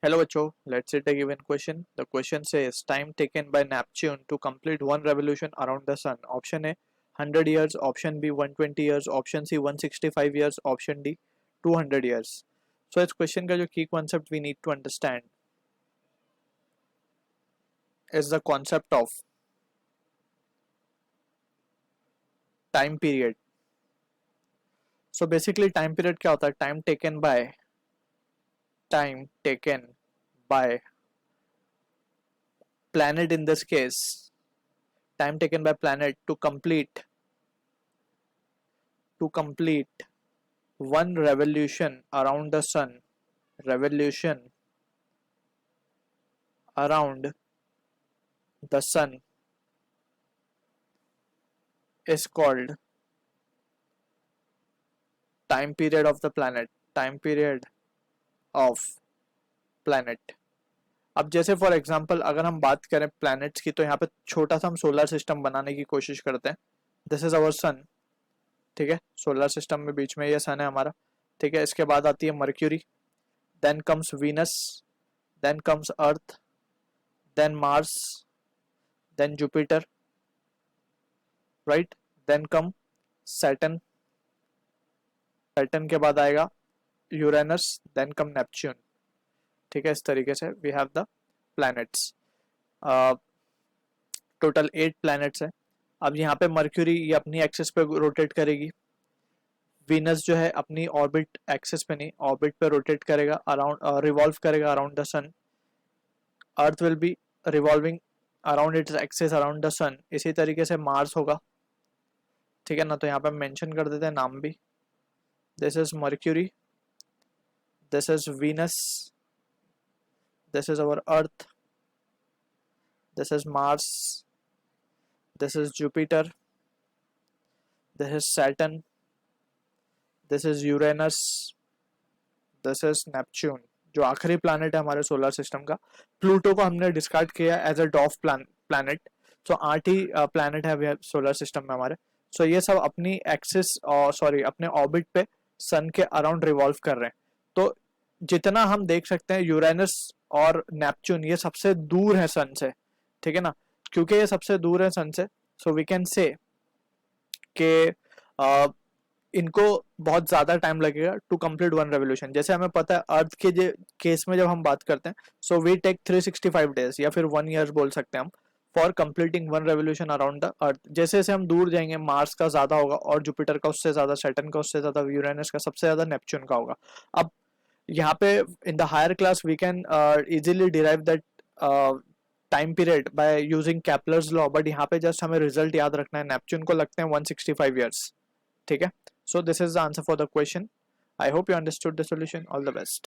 Hello बच्चों, let's see the given question. The question says time taken by Neptune to complete one revolution around the sun. Option A 100 years, option B 120 years, option C 165 years, option D 200 years. So इस question का जो key concept we need to understand is the concept of time period. So basically time period क्या होता है? Time taken by planet, in this case time taken by planet to complete one revolution around the sun. Revolution around the sun is called time period of the planet. Time period of planet. अब जैसे for example अगर हम बात करें planets की, तो यहाँ पे छोटा सा हम सोलर सिस्टम बनाने की कोशिश करते हैं. दिस इज अवर सन. ठीक है, सोलर सिस्टम में बीच में ये सन है हमारा. ठीक है, इसके बाद आती है Mercury, then comes Venus, then comes Earth, then Mars, then Jupiter, right, then come Saturn. Saturn के बाद आएगा यूरेनस, देन कम नेपच्यून. ठीक है, इस तरीके से we have the planets. Total 8 planets है. अब यहाँ पे मर्क्यूरी ये अपनी एक्सिस पे रोटेट करेगी. वीनस जो है अपनी ऑर्बिट एक्सिस पे नहीं, ऑर्बिट पे रोटेट करेगा, अराउंड रिवॉल्व करेगा around the sun. Earth will be revolving around its axis around the sun. इसी तरीके से मार्स होगा. ठीक है ना, तो यहाँ पे मेंशन कर देते हैं नाम भी. This is mercury, this is Venus, this is our earth, this is Mars, this is Jupiter, this is Saturn, this is Uranus, this is Neptune. जो आखिरी प्लैनेट है हमारे सोलर सिस्टम का. प्लूटो को हमने डिस्कार्ड किया as a dwarf planet. So 8 ही planet है सोलर सिस्टम में हमारे. सो ये सब अपनी एक्सिस अपने ऑर्बिट पे सन के अराउंड रिवॉल्व कर रहे हैं. तो जितना हम देख सकते हैं यूरेनस और नेपच्यून ये सबसे दूर है सन से. ठीक है ना, क्योंकि ये सबसे दूर है सन से, सो वी कैन से कि इनको बहुत ज्यादा टाइम लगेगा टू कंप्लीट वन रेवोल्यूशन. जैसे हमें पता है अर्थ के केस में जब हम बात करते हैं, सो वी टेक 365 डेज या फिर 1 ईयर बोल सकते हैं हम for completing one revolution around the earth. जैसे जैसे हम दूर जाएंगे मार्स का ज्यादा होगा, और जुपिटर का उससे ज्यादा, सैटर्न का उससे ज्यादा, यूरेनस का सबसे ज्यादा, नेपच्यून का होगा. अब यहाँ पे in the higher class we can easily derive that time period by using Kepler's law. But यहाँ पे जस्ट हमें रिजल्ट याद रखना है. नेपच्यून को लगते हैं 165 ईयर्स. ठीक है, so this is the answer for the question. I hope you understood the solution. All the best.